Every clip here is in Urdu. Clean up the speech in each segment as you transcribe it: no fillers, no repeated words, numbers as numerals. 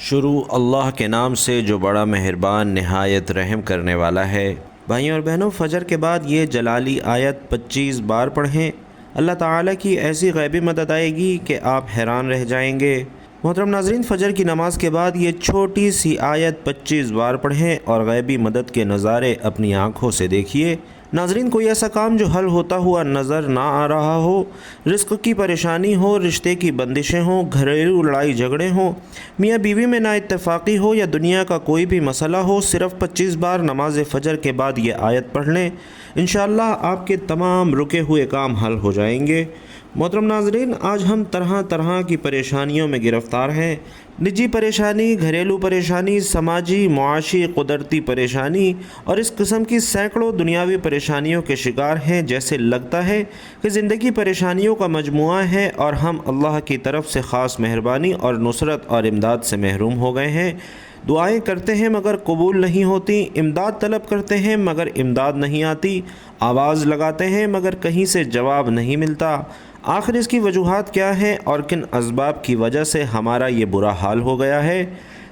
شروع اللہ کے نام سے جو بڑا مہربان نہایت رحم کرنے والا ہے۔ بھائیوں اور بہنوں، فجر کے بعد یہ جلالی آیت 25 بار پڑھیں۔ اللہ تعالیٰ کی ایسی غیبی مدد آئے گی کہ آپ حیران رہ جائیں گے۔ محترم ناظرین، فجر کی نماز کے بعد یہ چھوٹی سی آیت 25 بار پڑھیں اور غیبی مدد کے نظارے اپنی آنکھوں سے دیکھیے۔ ناظرین، کوئی ایسا کام جو حل ہوتا ہوا نظر نہ آ رہا ہو، رزق کی پریشانی ہو، رشتے کی بندشیں ہوں، گھریلو لڑائی جھگڑے ہوں، میاں بیوی میں نا اتفاقی ہو یا دنیا کا کوئی بھی مسئلہ ہو، صرف 25 بار نماز فجر کے بعد یہ آیت پڑھ لیں، انشاءاللہ آپ کے تمام رکے ہوئے کام حل ہو جائیں گے۔ محترم ناظرین، آج ہم طرح طرح کی پریشانیوں میں گرفتار ہیں۔ نجی پریشانی، گھریلو پریشانی، سماجی، معاشی، قدرتی پریشانی اور اس قسم کی سینکڑوں دنیاوی پریشانیوں کے شکار ہیں۔ جیسے لگتا ہے کہ زندگی پریشانیوں کا مجموعہ ہے اور ہم اللہ کی طرف سے خاص مہربانی اور نصرت اور امداد سے محروم ہو گئے ہیں۔ دعائیں کرتے ہیں مگر قبول نہیں ہوتی، امداد طلب کرتے ہیں مگر امداد نہیں آتی، آواز لگاتے ہیں مگر کہیں سے جواب نہیں ملتا۔ آخر اس کی وجوہات کیا ہیں اور کن اسباب کی وجہ سے ہمارا یہ برا حال ہو گیا ہے؟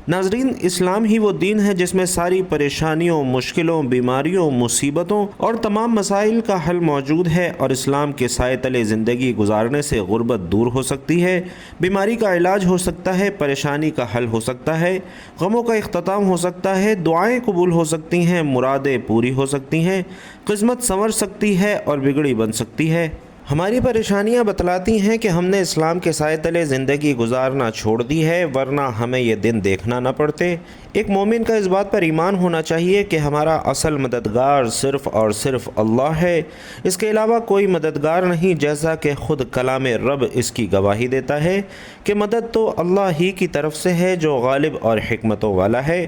ناظرین، اسلام ہی وہ دین ہے جس میں ساری پریشانیوں، مشکلوں، بیماریوں، مصیبتوں اور تمام مسائل کا حل موجود ہے، اور اسلام کے سائے تلے زندگی گزارنے سے غربت دور ہو سکتی ہے، بیماری کا علاج ہو سکتا ہے، پریشانی کا حل ہو سکتا ہے، غموں کا اختتام ہو سکتا ہے، دعائیں قبول ہو سکتی ہیں، مرادیں پوری ہو سکتی ہیں، قسمت سنور سکتی ہے اور بگڑی بن سکتی ہے۔ ہماری پریشانیاں بتلاتی ہیں کہ ہم نے اسلام کے سائے تلے زندگی گزارنا چھوڑ دی ہے، ورنہ ہمیں یہ دن دیکھنا نہ پڑتے۔ ایک مومن کا اس بات پر ایمان ہونا چاہیے کہ ہمارا اصل مددگار صرف اور صرف اللہ ہے، اس کے علاوہ کوئی مددگار نہیں، جیسا کہ خود کلام رب اس کی گواہی دیتا ہے کہ مدد تو اللہ ہی کی طرف سے ہے جو غالب اور حکمتوں والا ہے۔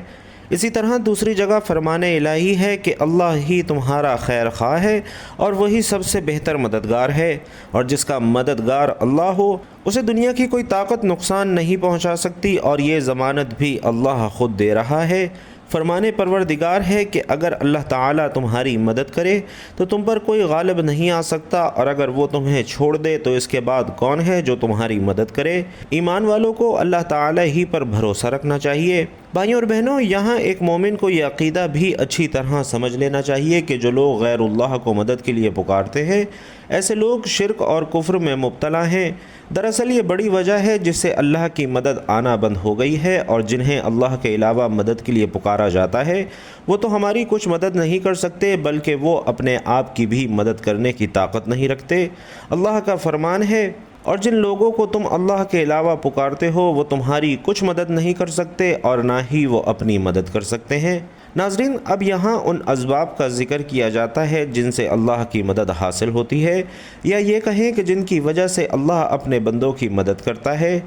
اسی طرح دوسری جگہ فرمان الہی ہے کہ اللہ ہی تمہارا خیر خواہ ہے اور وہی سب سے بہتر مددگار ہے، اور جس کا مددگار اللہ ہو اسے دنیا کی کوئی طاقت نقصان نہیں پہنچا سکتی، اور یہ ضمانت بھی اللہ خود دے رہا ہے۔ فرمان پروردگار ہے کہ اگر اللہ تعالیٰ تمہاری مدد کرے تو تم پر کوئی غالب نہیں آ سکتا، اور اگر وہ تمہیں چھوڑ دے تو اس کے بعد کون ہے جو تمہاری مدد کرے؟ ایمان والوں کو اللہ تعالیٰ ہی پر بھروسہ رکھنا چاہیے۔ بھائیوں اور بہنوں، یہاں ایک مومن کو یہ عقیدہ بھی اچھی طرح سمجھ لینا چاہیے کہ جو لوگ غیر اللہ کو مدد کے لیے پکارتے ہیں، ایسے لوگ شرک اور کفر میں مبتلا ہیں۔ دراصل یہ بڑی وجہ ہے جس سے اللہ کی مدد آنا بند ہو گئی ہے، اور جنہیں اللہ کے علاوہ مدد کے لیے پکارا جاتا ہے وہ تو ہماری کچھ مدد نہیں کر سکتے، بلکہ وہ اپنے آپ کی بھی مدد کرنے کی طاقت نہیں رکھتے۔ اللہ کا فرمان ہے، اور جن لوگوں کو تم اللہ کے علاوہ پکارتے ہو وہ تمہاری کچھ مدد نہیں کر سکتے اور نہ ہی وہ اپنی مدد کر سکتے ہیں۔ ناظرین، اب یہاں ان اسباب کا ذکر کیا جاتا ہے جن سے اللہ کی مدد حاصل ہوتی ہے، یا یہ کہیں کہ جن کی وجہ سے اللہ اپنے بندوں کی مدد کرتا ہے۔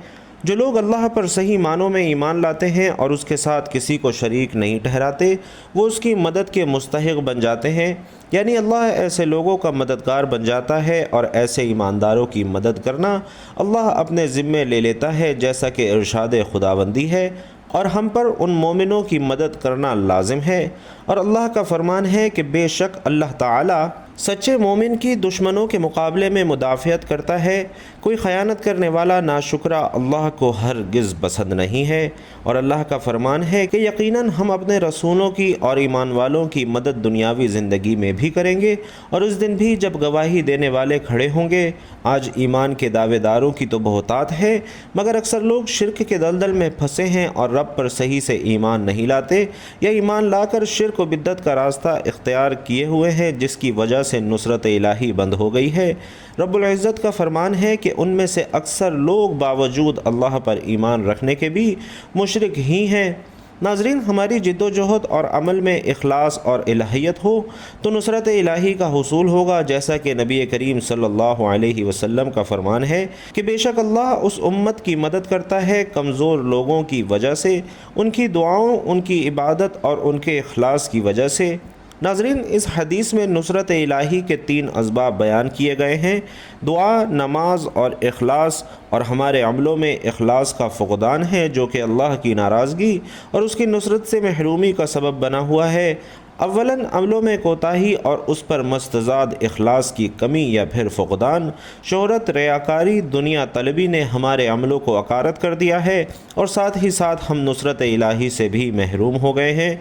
جو لوگ اللہ پر صحیح معنوں میں ایمان لاتے ہیں اور اس کے ساتھ کسی کو شریک نہیں ٹھہراتے، وہ اس کی مدد کے مستحق بن جاتے ہیں، یعنی اللہ ایسے لوگوں کا مددگار بن جاتا ہے، اور ایسے ایمانداروں کی مدد کرنا اللہ اپنے ذمے لے لیتا ہے، جیسا کہ ارشاد خداوندی ہے، اور ہم پر ان مومنوں کی مدد کرنا لازم ہے۔ اور اللہ کا فرمان ہے کہ بے شک اللہ تعالیٰ سچے مومن کی دشمنوں کے مقابلے میں مدافعت کرتا ہے۔ کوئی خیانت کرنے والا ناشکرا اللہ کو ہرگز پسند نہیں ہے۔ اور اللہ کا فرمان ہے کہ یقیناً ہم اپنے رسولوں کی اور ایمان والوں کی مدد دنیاوی زندگی میں بھی کریں گے، اور اس دن بھی جب گواہی دینے والے کھڑے ہوں گے۔ آج ایمان کے دعوے داروں کی تو بہتات ہے، مگر اکثر لوگ شرک کے دلدل میں پھنسے ہیں اور رب پر صحیح سے ایمان نہیں لاتے، یا ایمان لا کر شرک و بدعت کا راستہ اختیار کیے ہوئے ہیں، جس کی وجہ سے نصرت الہی بند ہو گئی ہے۔ رب العزت کا فرمان ہے کہ ان میں سے اکثر لوگ باوجود اللہ پر ایمان رکھنے کے بھی مشرک ہی ہیں۔ ناظرین، ہماری جد و جہد اور عمل میں اخلاص اور الہیت ہو تو نصرت الہی کا حصول ہوگا، جیسا کہ نبی کریم صلی اللہ علیہ وسلم کا فرمان ہے کہ بے شک اللہ اس امت کی مدد کرتا ہے کمزور لوگوں کی وجہ سے، ان کی دعاؤں، ان کی عبادت اور ان کے اخلاص کی وجہ سے۔ ناظرین، اس حدیث میں نصرت الہی کے 3 اسباب بیان کیے گئے ہیں: دعا، نماز اور اخلاص، اور ہمارے عملوں میں اخلاص کا فقدان ہے جو کہ اللہ کی ناراضگی اور اس کی نصرت سے محرومی کا سبب بنا ہوا ہے۔ اولاً عملوں میں کوتاہی اور اس پر مستضاد اخلاص کی کمی یا پھر فقدان، شہرت، ریاکاری، دنیا طلبی نے ہمارے عملوں کو عکارت کر دیا ہے اور ساتھ ہی ساتھ ہم نصرت الہی سے بھی محروم ہو گئے ہیں۔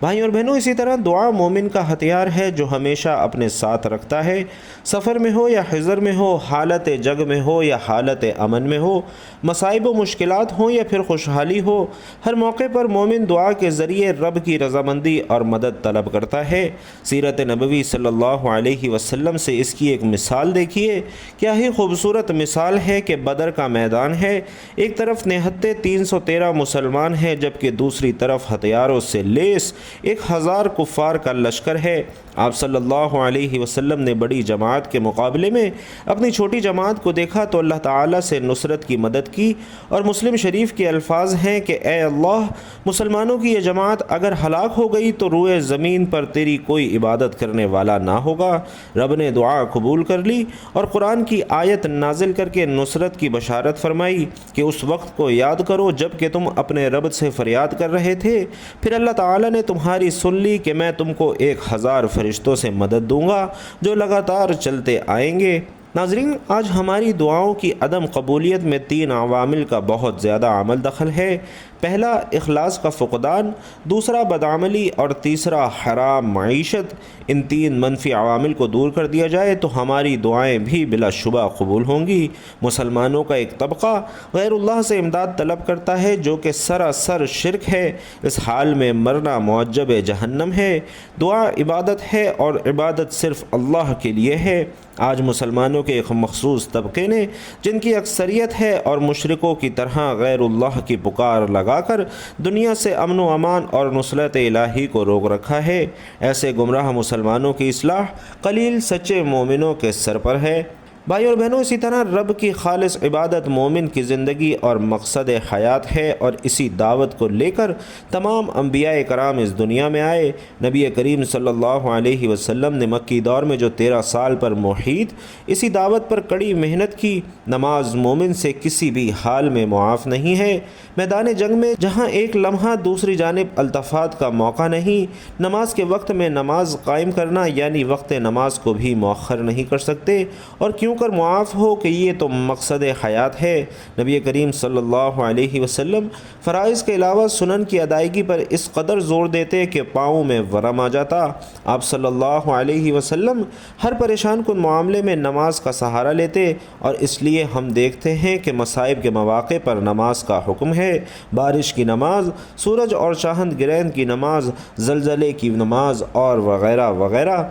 بھائیوں اور بہنوں، اسی طرح دعا مومن کا ہتھیار ہے جو ہمیشہ اپنے ساتھ رکھتا ہے، سفر میں ہو یا حضر میں ہو، حالت جنگ میں ہو یا حالت امن میں ہو، مصائب و مشکلات ہوں یا پھر خوشحالی ہو، ہر موقع پر مومن دعا کے ذریعے رب کی رضامندی اور مدد طلب کرتا ہے۔ سیرت نبوی صلی اللہ علیہ وسلم سے اس کی ایک مثال دیکھیے۔ کیا ہی خوبصورت مثال ہے کہ بدر کا میدان ہے، ایک طرف نہتے 313 مسلمان ہیں جبکہ دوسری طرف ہتھیاروں سے لیس 1000 کفار کا لشکر ہے۔ آپ صلی اللہ علیہ وسلم نے بڑی جماعت کے مقابلے میں اپنی چھوٹی جماعت کو دیکھا تو اللہ تعالیٰ سے نصرت کی مدد کی، اور مسلم شریف کے الفاظ ہیں کہ اے اللہ، مسلمانوں کی یہ جماعت اگر ہلاک ہو گئی تو روئے زمین پر تیری کوئی عبادت کرنے والا نہ ہوگا۔ رب نے دعا قبول کر لی اور قرآن کی آیت نازل کر کے نصرت کی بشارت فرمائی کہ اس وقت کو یاد کرو جب کہ تم اپنے رب سے فریاد کر رہے تھے، پھر اللہ تعالیٰ نے تمہاری سن لی کہ میں تم کو 1000 فرشتوں سے مدد دوں گا جو لگاتار چلتے آئیں گے۔ ناظرین، آج ہماری دعاؤں کی عدم قبولیت میں 3 عوامل کا بہت زیادہ عمل دخل ہے۔ پہلا، اخلاص کا فقدان، دوسرا بدعملی، اور تیسرا حرام معیشت۔ ان 3 منفی عوامل کو دور کر دیا جائے تو ہماری دعائیں بھی بلا شبہ قبول ہوں گی۔ مسلمانوں کا ایک طبقہ غیر اللہ سے امداد طلب کرتا ہے جو کہ سراسر شرک ہے، اس حال میں مرنا معجب جہنم ہے۔ دعا عبادت ہے اور عبادت صرف اللہ کے لیے ہے۔ آج مسلمانوں کے ایک مخصوص طبقے نے، جن کی اکثریت ہے، اور مشرکوں کی طرح غیر اللہ کی پکار لگا کر دنیا سے امن و امان اور نصرت الہی کو روک رکھا ہے۔ ایسے گمراہ مسلمانوں کی اصلاح قلیل سچے مومنوں کے سر پر ہے۔ بھائیو اور بہنوں، اسی طرح رب کی خالص عبادت مومن کی زندگی اور مقصد حیات ہے، اور اسی دعوت کو لے کر تمام انبیاء کرام اس دنیا میں آئے۔ نبی کریم صلی اللہ علیہ وسلم نے مکی دور میں جو 13 سال پر محیط اسی دعوت پر کڑی محنت کی۔ نماز مومن سے کسی بھی حال میں معاف نہیں ہے۔ میدان جنگ میں جہاں ایک لمحہ دوسری جانب التفات کا موقع نہیں، نماز کے وقت میں نماز قائم کرنا یعنی وقت نماز کو بھی مؤخر نہیں کر سکتے، اور کیوں کر معاف ہو کہ یہ تو مقصد حیات ہے۔ نبی کریم صلی اللہ علیہ وسلم فرائض کے علاوہ سنن کی ادائیگی پر اس قدر زور دیتے کہ پاؤں میں ورم آ جاتا۔ آپ صلی اللہ علیہ وسلم ہر پریشان کن معاملے میں نماز کا سہارا لیتے، اور اس لیے ہم دیکھتے ہیں کہ مصائب کے مواقع پر نماز کا حکم ہے۔ بارش کی نماز، سورج اور چاند گرہن کی نماز، زلزلے کی نماز، اور وغیرہ وغیرہ۔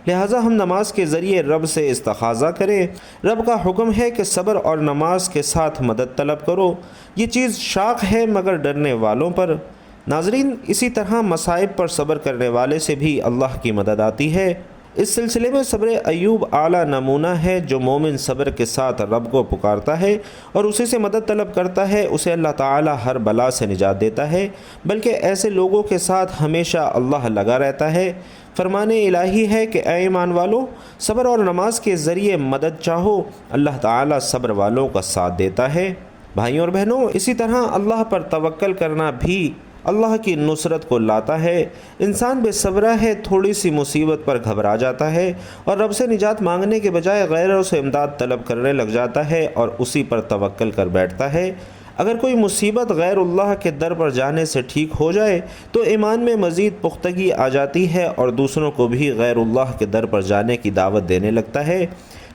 لہٰذا ہم نماز کے ذریعے رب سے استخاذہ کریں۔ رب کا حکم ہے کہ صبر اور نماز کے ساتھ مدد طلب کرو۔ یہ چیز شاق ہے مگر ڈرنے والوں پر۔ ناظرین، اسی طرح مصائب پر صبر کرنے والے سے بھی اللہ کی مدد آتی ہے۔ اس سلسلے میں صبر ایوب اعلیٰ نمونہ ہے۔ جو مومن صبر کے ساتھ رب کو پکارتا ہے اور اسی سے مدد طلب کرتا ہے، اسے اللہ تعالیٰ ہر بلا سے نجات دیتا ہے، بلکہ ایسے لوگوں کے ساتھ ہمیشہ اللہ لگا رہتا ہے۔ فرمان الہی ہے کہ اے ایمان والو، صبر اور نماز کے ذریعے مدد چاہو، اللہ تعالیٰ صبر والوں کا ساتھ دیتا ہے۔ بھائیوں اور بہنوں، اسی طرح اللہ پر توکل کرنا بھی اللہ کی نصرت کو لاتا ہے۔ انسان بے صبرہ ہے، تھوڑی سی مصیبت پر گھبرا جاتا ہے اور رب سے نجات مانگنے کے بجائے غیروں سے امداد طلب کرنے لگ جاتا ہے اور اسی پر توکل کر بیٹھتا ہے۔ اگر کوئی مصیبت غیر اللہ کے در پر جانے سے ٹھیک ہو جائے تو ایمان میں مزید پختگی آ جاتی ہے اور دوسروں کو بھی غیر اللہ کے در پر جانے کی دعوت دینے لگتا ہے۔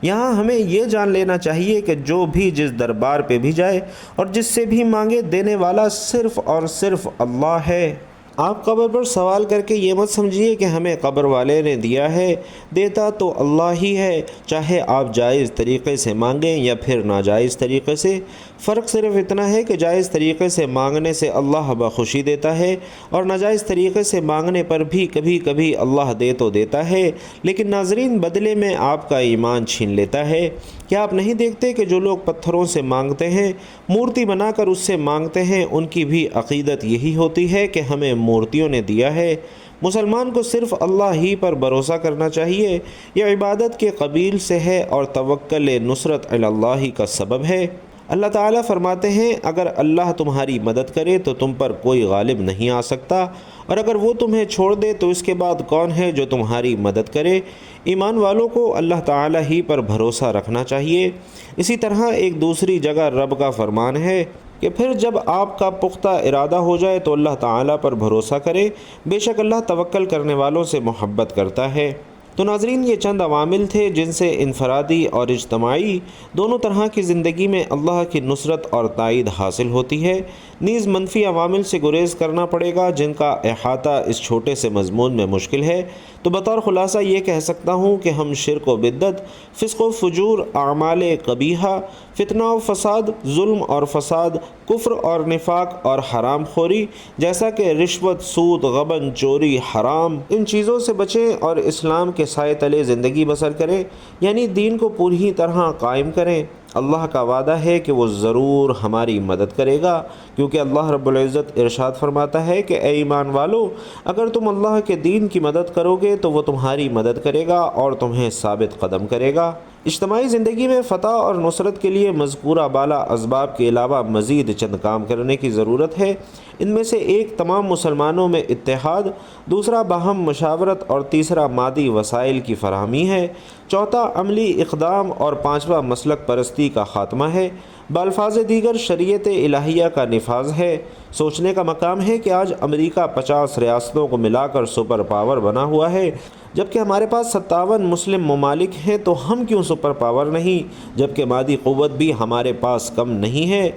یہاں ہمیں یہ جان لینا چاہیے کہ جو بھی جس دربار پہ بھی جائے اور جس سے بھی مانگے، دینے والا صرف اور صرف اللہ ہے۔ آپ قبر پر سوال کر کے یہ مت سمجھیے کہ ہمیں قبر والے نے دیا ہے، دیتا تو اللہ ہی ہے، چاہے آپ جائز طریقے سے مانگیں یا پھر ناجائز طریقے سے۔ فرق صرف اتنا ہے کہ جائز طریقے سے مانگنے سے اللہ بخوشی دیتا ہے، اور ناجائز طریقے سے مانگنے پر بھی کبھی کبھی اللہ دے تو دیتا ہے، لیکن ناظرین بدلے میں آپ کا ایمان چھین لیتا ہے۔ کیا آپ نہیں دیکھتے کہ جو لوگ پتھروں سے مانگتے ہیں، مورتی بنا کر اس سے مانگتے ہیں، ان کی بھی عقیدت یہی ہوتی ہے کہ ہمیں مورتیوں نے دیا ہے۔ مسلمان کو صرف اللہ ہی پر بھروسہ کرنا چاہیے، یہ عبادت کے قبیل سے ہے اور توکل نصرت علی اللہ کا سبب ہے۔ اللہ تعالیٰ فرماتے ہیں اگر اللہ تمہاری مدد کرے تو تم پر کوئی غالب نہیں آ سکتا، اور اگر وہ تمہیں چھوڑ دے تو اس کے بعد کون ہے جو تمہاری مدد کرے۔ ایمان والوں کو اللہ تعالیٰ ہی پر بھروسہ رکھنا چاہیے۔ اسی طرح ایک دوسری جگہ رب کا فرمان ہے کہ پھر جب آپ کا پختہ ارادہ ہو جائے تو اللہ تعالیٰ پر بھروسہ کرے، بے شک اللہ توکل کرنے والوں سے محبت کرتا ہے۔ تو ناظرین، یہ چند عوامل تھے جن سے انفرادی اور اجتماعی دونوں طرح کی زندگی میں اللہ کی نصرت اور تائید حاصل ہوتی ہے۔ نیز منفی عوامل سے گریز کرنا پڑے گا جن کا احاطہ اس چھوٹے سے مضمون میں مشکل ہے۔ تو بطور خلاصہ یہ کہہ سکتا ہوں کہ ہم شرک و بدعت، فسق و فجور، اعمال قبیحہ، فتنہ و فساد، ظلم اور فساد، کفر اور نفاق اور حرام خوری جیسا کہ رشوت، سود، غبن، چوری، حرام، ان چیزوں سے بچیں اور اسلام کے سائے تلے زندگی بسر کریں، یعنی دین کو پوری طرح قائم کریں۔ اللہ کا وعدہ ہے کہ وہ ضرور ہماری مدد کرے گا، کیونکہ اللہ رب العزت ارشاد فرماتا ہے کہ اے ایمان والو، اگر تم اللہ کے دین کی مدد کرو گے تو وہ تمہاری مدد کرے گا اور تمہیں ثابت قدم کرے گا۔ اجتماعی زندگی میں فتح اور نصرت کے لیے مذکورہ بالا اسباب کے علاوہ مزید چند کام کرنے کی ضرورت ہے۔ ان میں سے ایک تمام مسلمانوں میں اتحاد، دوسرا باہم مشاورت اور تیسرا مادی وسائل کی فراہمی ہے، چوتھا عملی اقدام اور پانچواں مسلک پرستی کا خاتمہ ہے، بالفاظ دیگر شریعت الہیہ کا نفاذ ہے۔ سوچنے کا مقام ہے کہ آج امریکہ 50 ریاستوں کو ملا کر سپر پاور بنا ہوا ہے، جبکہ ہمارے پاس 57 مسلم ممالک ہیں، تو ہم کیوں سپر پاور نہیں، جبکہ مادی قوت بھی ہمارے پاس کم نہیں ہے۔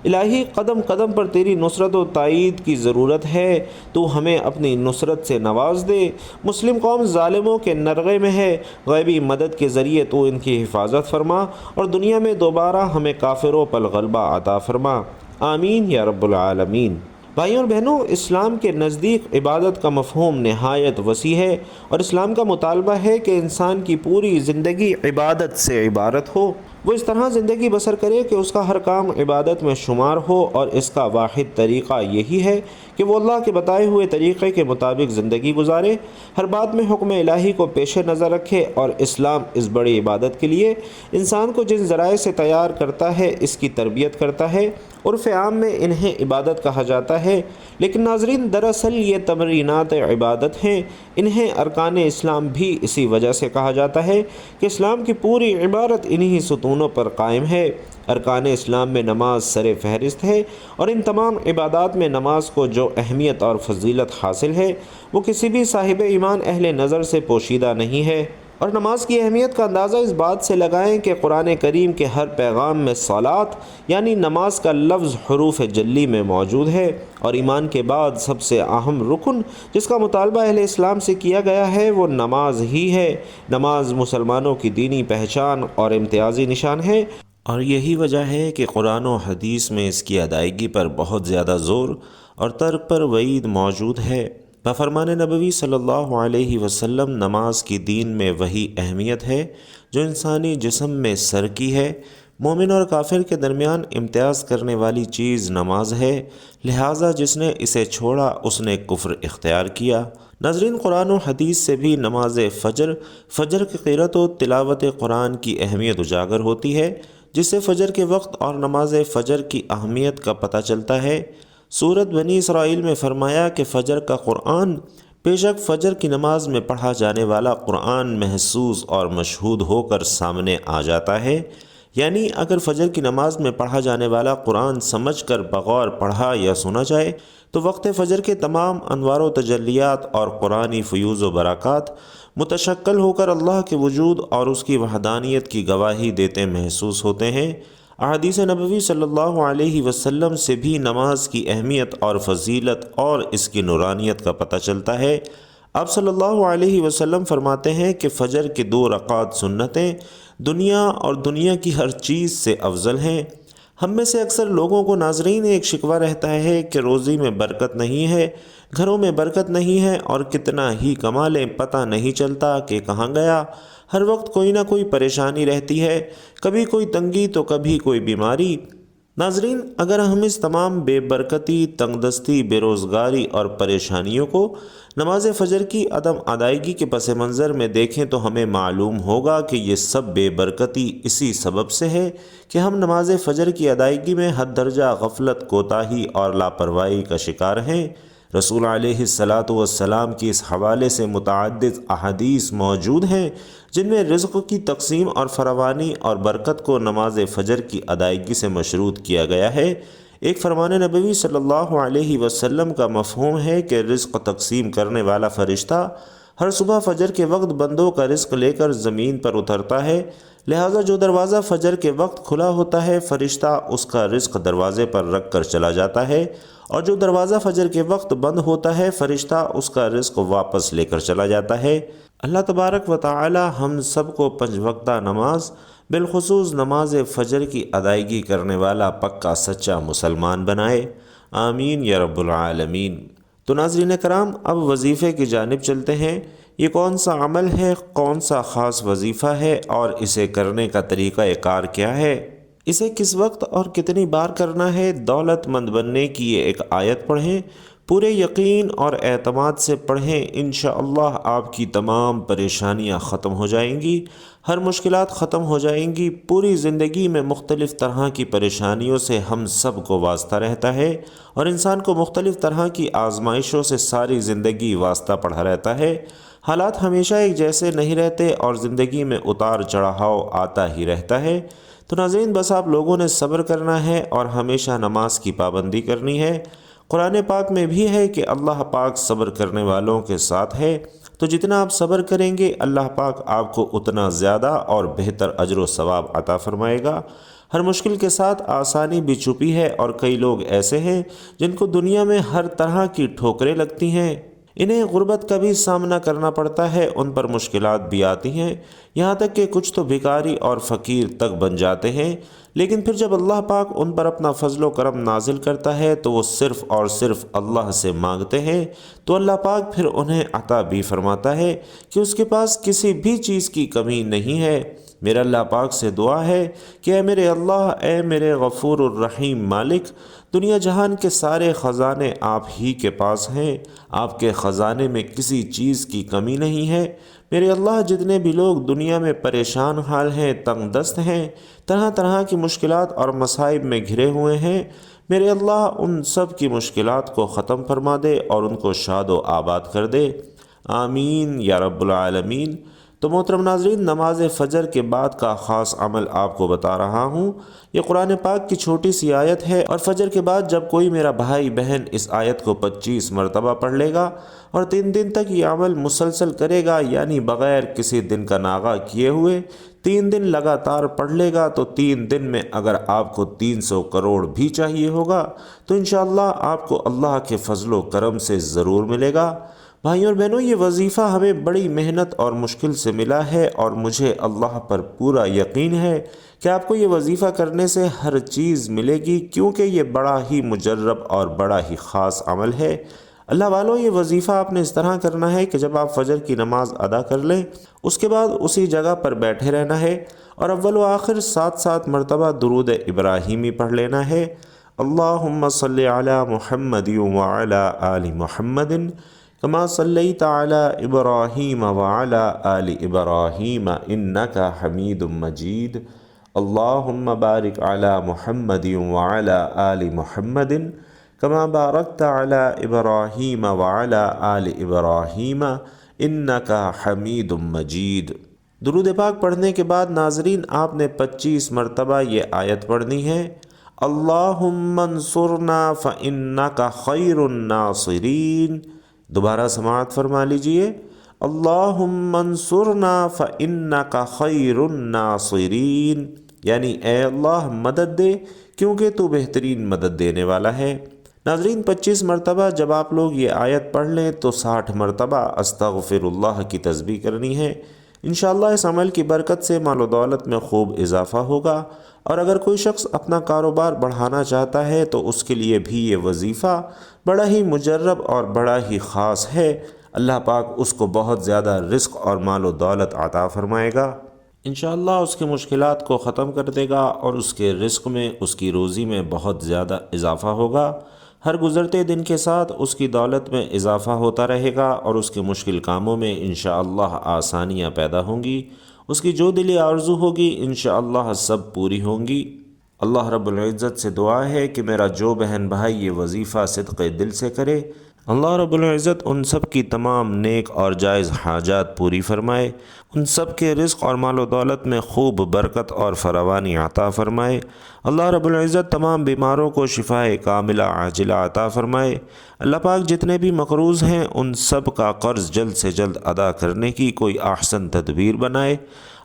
الہی، قدم قدم پر تیری نصرت و تائید کی ضرورت ہے، تو ہمیں اپنی نصرت سے نواز دے۔ مسلم قوم ظالموں کے نرغے میں ہے، غیبی مدد کے ذریعے تو ان کی حفاظت فرما اور دنیا میں دوبارہ ہمیں کافروں پر غلبہ عطا فرما، آمین یا رب العالمین۔ بھائیوں اور بہنوں، اسلام کے نزدیک عبادت کا مفہوم نہایت وسیع ہے، اور اسلام کا مطالبہ ہے کہ انسان کی پوری زندگی عبادت سے عبارت ہو۔ وہ اس طرح زندگی بسر کرے کہ اس کا ہر کام عبادت میں شمار ہو، اور اس کا واحد طریقہ یہی ہے کہ وہ اللہ کے بتائے ہوئے طریقے کے مطابق زندگی گزارے، ہر بات میں حکم الہی کو پیش نظر رکھے، اور اسلام اس بڑی عبادت کے لیے انسان کو جن ذرائع سے تیار کرتا ہے اس کی تربیت کرتا ہے۔ عرف عام میں انہیں عبادت کہا جاتا ہے، لیکن ناظرین، دراصل یہ تمرینات عبادت ہیں۔ انہیں ارکان اسلام بھی اسی وجہ سے کہا جاتا ہے کہ اسلام کی پوری عبارت انہی ستونوں پر قائم ہے۔ ارکان اسلام میں نماز سر فہرست ہے، اور ان تمام عبادات میں نماز کو جو اہمیت اور فضیلت حاصل ہے وہ کسی بھی صاحب ایمان اہل نظر سے پوشیدہ نہیں ہے۔ اور نماز کی اہمیت کا اندازہ اس بات سے لگائیں کہ قرآن کریم کے ہر پیغام میں صلاۃ یعنی نماز کا لفظ حروف جلی میں موجود ہے، اور ایمان کے بعد سب سے اہم رکن جس کا مطالبہ اہل اسلام سے کیا گیا ہے وہ نماز ہی ہے۔ نماز مسلمانوں کی دینی پہچان اور امتیازی نشان ہے، اور یہی وجہ ہے کہ قرآن و حدیث میں اس کی ادائیگی پر بہت زیادہ زور اور ترک پر وعید موجود ہے۔ بفرمان نبوی صلی اللہ علیہ وسلم، نماز کی دین میں وہی اہمیت ہے جو انسانی جسم میں سر کی ہے۔ مومن اور کافر کے درمیان امتیاز کرنے والی چیز نماز ہے، لہٰذا جس نے اسے چھوڑا اس نے کفر اختیار کیا۔ ناظرین، قرآن و حدیث سے بھی نماز فجر کی قرأت و تلاوت قرآن کی اہمیت اجاگر ہوتی ہے، جس سے فجر کے وقت اور نماز فجر کی اہمیت کا پتہ چلتا ہے۔ سورۃ بنی اسرائیل میں فرمایا کہ فجر کا قرآن، بے شک فجر کی نماز میں پڑھا جانے والا قرآن محسوس اور مشہود ہو کر سامنے آ جاتا ہے، یعنی اگر فجر کی نماز میں پڑھا جانے والا قرآن سمجھ کر بغور پڑھا یا سنا جائے تو وقت فجر کے تمام انوار و تجلیات اور قرآنی فیوز و برکات متشکل ہو کر اللہ کے وجود اور اس کی وحدانیت کی گواہی دیتے محسوس ہوتے ہیں۔ احادیث نبوی صلی اللہ علیہ وسلم سے بھی نماز کی اہمیت اور فضیلت اور اس کی نورانیت کا پتہ چلتا ہے۔ آپ صلی اللہ علیہ وسلم فرماتے ہیں کہ فجر کی 2 رکعات سنتیں دنیا اور دنیا کی ہر چیز سے افضل ہیں۔ ہم میں سے اکثر لوگوں کو ناظرین ایک شکوہ رہتا ہے کہ روزی میں برکت نہیں ہے، گھروں میں برکت نہیں ہے، اور کتنا ہی کما لیں پتہ نہیں چلتا کہ کہاں گیا۔ ہر وقت کوئی نہ کوئی پریشانی رہتی ہے، کبھی کوئی تنگی تو کبھی کوئی بیماری۔ ناظرین، اگر ہم اس تمام بے برکتی، تنگ دستی، بے روزگاری اور پریشانیوں کو نماز فجر کی عدم ادائیگی کے پس منظر میں دیکھیں تو ہمیں معلوم ہوگا کہ یہ سب بے برکتی اسی سبب سے ہے کہ ہم نماز فجر کی ادائیگی میں حد درجہ غفلت، کوتاہی اور لاپرواہی کا شکار ہیں۔ رسول علیہ الصلاۃ والسلام کی اس حوالے سے متعدد احادیث موجود ہیں جن میں رزق کی تقسیم اور فراوانی اور برکت کو نماز فجر کی ادائیگی سے مشروط کیا گیا ہے۔ ایک فرمان نبوی صلی اللہ علیہ وسلم کا مفہوم ہے کہ رزق تقسیم کرنے والا فرشتہ ہر صبح فجر کے وقت بندوں کا رزق لے کر زمین پر اترتا ہے، لہٰذا جو دروازہ فجر کے وقت کھلا ہوتا ہے فرشتہ اس کا رزق دروازے پر رکھ کر چلا جاتا ہے، اور جو دروازہ فجر کے وقت بند ہوتا ہے فرشتہ اس کا رزق واپس لے کر چلا جاتا ہے۔ اللہ تبارک و تعالی ہم سب کو 5 وقتہ نماز، بالخصوص نماز فجر کی ادائیگی کرنے والا پکا سچا مسلمان بنائے، آمین یا رب العالمین۔ تو ناظرین کرام، اب وظیفے کی جانب چلتے ہیں۔ یہ کون سا عمل ہے، کون سا خاص وظیفہ ہے اور اسے کرنے کا طریقہ کار کیا ہے؟ اسے کس وقت اور کتنی بار کرنا ہے؟ دولت مند بننے کی یہ ایک آیت پڑھیں، پورے یقین اور اعتماد سے پڑھیں، انشاءاللہ آپ کی تمام پریشانیاں ختم ہو جائیں گی، ہر مشکلات ختم ہو جائیں گی۔ پوری زندگی میں مختلف طرح کی پریشانیوں سے ہم سب کو واسطہ رہتا ہے، اور انسان کو مختلف طرح کی آزمائشوں سے ساری زندگی واسطہ پڑا رہتا ہے۔ حالات ہمیشہ ایک جیسے نہیں رہتے اور زندگی میں اتار چڑھاؤ آتا ہی رہتا ہے۔ تو ناظرین، بس آپ لوگوں نے صبر کرنا ہے اور ہمیشہ نماز کی پابندی کرنی ہے۔ قرآن پاک میں بھی ہے کہ اللہ پاک صبر کرنے والوں کے ساتھ ہے، تو جتنا آپ صبر کریں گے اللہ پاک آپ کو اتنا زیادہ اور بہتر اجر و ثواب عطا فرمائے گا۔ ہر مشکل کے ساتھ آسانی بھی چھپی ہے، اور کئی لوگ ایسے ہیں جن کو دنیا میں ہر طرح کی ٹھوکریں لگتی ہیں، انہیں غربت کا بھی سامنا کرنا پڑتا ہے، ان پر مشکلات بھی آتی ہیں، یہاں تک کہ کچھ تو بھکاری اور فقیر تک بن جاتے ہیں، لیکن پھر جب اللہ پاک ان پر اپنا فضل و کرم نازل کرتا ہے تو وہ صرف اور صرف اللہ سے مانگتے ہیں، تو اللہ پاک پھر انہیں عطا بھی فرماتا ہے کہ اس کے پاس کسی بھی چیز کی کمی نہیں ہے۔ میرا اللہ پاک سے دعا ہے کہ اے میرے اللہ، اے میرے غفور الرحیم مالک، دنیا جہان کے سارے خزانے آپ ہی کے پاس ہیں، آپ کے خزانے میں کسی چیز کی کمی نہیں ہے۔ میرے اللہ، جتنے بھی لوگ دنیا میں پریشان حال ہیں، تنگ دست ہیں، طرح طرح کی مشکلات اور مصائب میں گھرے ہوئے ہیں، میرے اللہ ان سب کی مشکلات کو ختم فرما دے اور ان کو شاد و آباد کر دے، آمین یا رب العالمین۔ تو محترم ناظرین، نماز فجر کے بعد کا خاص عمل آپ کو بتا رہا ہوں۔ یہ قرآن پاک کی چھوٹی سی آیت ہے، اور فجر کے بعد جب کوئی میرا بھائی بہن اس آیت کو 25 مرتبہ پڑھ لے گا اور 3 دن تک یہ عمل مسلسل کرے گا، یعنی بغیر کسی دن کا ناغہ کیے ہوئے 3 دن لگاتار پڑھ لے گا، تو 3 دن میں اگر آپ کو 300 کروڑ بھی چاہیے ہوگا تو انشاءاللہ آپ کو اللہ کے فضل و کرم سے ضرور ملے گا۔ بھائیوں اور بہنوں، یہ وظیفہ ہمیں بڑی محنت اور مشکل سے ملا ہے، اور مجھے اللہ پر پورا یقین ہے کہ آپ کو یہ وظیفہ کرنے سے ہر چیز ملے گی، کیونکہ یہ بڑا ہی مجرب اور بڑا ہی خاص عمل ہے۔ اللہ والوں، یہ وظیفہ آپ نے اس طرح کرنا ہے کہ جب آپ فجر کی نماز ادا کر لیں، اس کے بعد اسی جگہ پر بیٹھے رہنا ہے اور اول و آخر 7 مرتبہ درود ابراہیمی پڑھ لینا ہے۔ اللہم صلی علی محمد وعلی آل محمد کما صلیت علی ابراہیم وعلی آل ابراہیم انک حمید مجید، اللہم بارک علی محمد وعلی آل محمد کما بارکت علی ابراہیم وعلی آل ابراہیم انک حمید مجید۔ درود پاک پڑھنے کے بعد ناظرین، آپ نے 25 مرتبہ یہ آیت پڑھنی ہے، اللہم انصرنا فإنک خیر الناصرین۔ دوبارہ سماعت فرما لیجئے، اللہم انصرنا فإنک خیر الناصرین، یعنی اے اللہ مدد دے کیونکہ تو بہترین مدد دینے والا ہے۔ ناظرین، 25 مرتبہ جب آپ لوگ یہ آیت پڑھ لیں تو 60 مرتبہ استغفر اللہ کی تسبیح کرنی ہے۔ انشاءاللہ اس عمل کی برکت سے مال و دولت میں خوب اضافہ ہوگا، اور اگر کوئی شخص اپنا کاروبار بڑھانا چاہتا ہے تو اس کے لیے بھی یہ وظیفہ بڑا ہی مجرب اور بڑا ہی خاص ہے۔ اللہ پاک اس کو بہت زیادہ رزق اور مال و دولت عطا فرمائے گا۔ انشاءاللہ اس کی مشکلات کو ختم کر دے گا اور اس کے رزق میں، اس کی روزی میں بہت زیادہ اضافہ ہوگا۔ ہر گزرتے دن کے ساتھ اس کی دولت میں اضافہ ہوتا رہے گا اور اس کے مشکل کاموں میں انشاءاللہ آسانیاں پیدا ہوں گی۔ اس کی جو دلی آرزو ہوگی انشاءاللہ سب پوری ہوں گی۔ اللہ رب العزت سے دعا ہے کہ میرا جو بہن بھائی یہ وظیفہ صدق دل سے کرے، اللہ رب العزت ان سب کی تمام نیک اور جائز حاجات پوری فرمائے، ان سب کے رزق اور مال و دولت میں خوب برکت اور فراوانی عطا فرمائے۔ اللہ رب العزت تمام بیماروں کو شفاء کاملہ عاجلہ عطا فرمائے۔ اللہ پاک جتنے بھی مقروض ہیں ان سب کا قرض جلد سے جلد ادا کرنے کی کوئی احسن تدبیر بنائے۔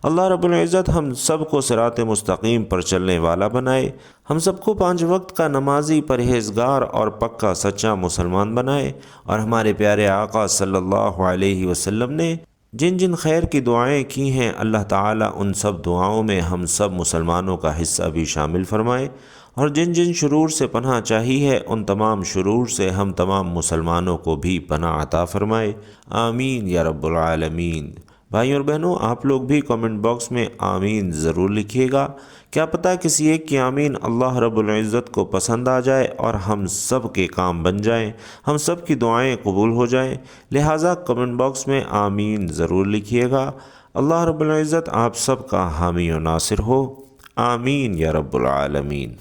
اللہ رب العزت ہم سب کو صراط مستقیم پر چلنے والا بنائے، ہم سب کو 5 وقت کا نمازی، پرہیزگار اور پکا سچا مسلمان بنائے، اور ہمارے پیارے آقا صلی اللہ علیہ وسلم نے جن جن خیر کی دعائیں کی ہیں اللہ تعالیٰ ان سب دعاؤں میں ہم سب مسلمانوں کا حصہ بھی شامل فرمائے، اور جن جن شرور سے پناہ چاہی ہے ان تمام شرور سے ہم تمام مسلمانوں کو بھی پناہ عطا فرمائے، آمین یا رب العالمین۔ بھائی اور بہنوں، آپ لوگ بھی کامنٹ باکس میں آمین ضرور لکھیے گا، کیا پتہ کسی ایک کی آمین اللہ رب العزت کو پسند آ جائے اور ہم سب کے کام بن جائیں، ہم سب کی دعائیں قبول ہو جائیں، لہٰذا کامنٹ باکس میں آمین ضرور لکھیے گا۔ اللہ رب العزت آپ سب کا حامی و ناصر ہو، آمین یا رب العالمین۔